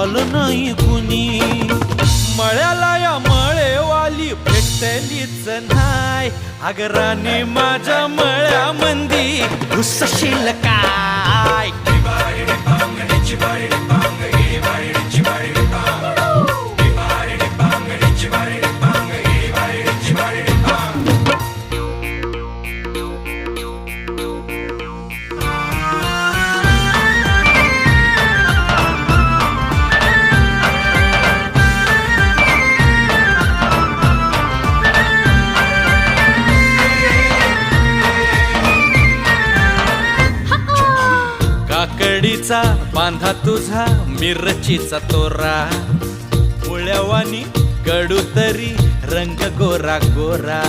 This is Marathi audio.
आलं नाही कुणी. मळ्याला या मळेवाली भेटलीच नाय. अगं राणी माझ्या मळ्यामंदी घुसशील काय. काकडीचा बांधा तुझा मिरचीचा तोरा. मुळ्यावानी कडू तरी रंग गोरा गोरा.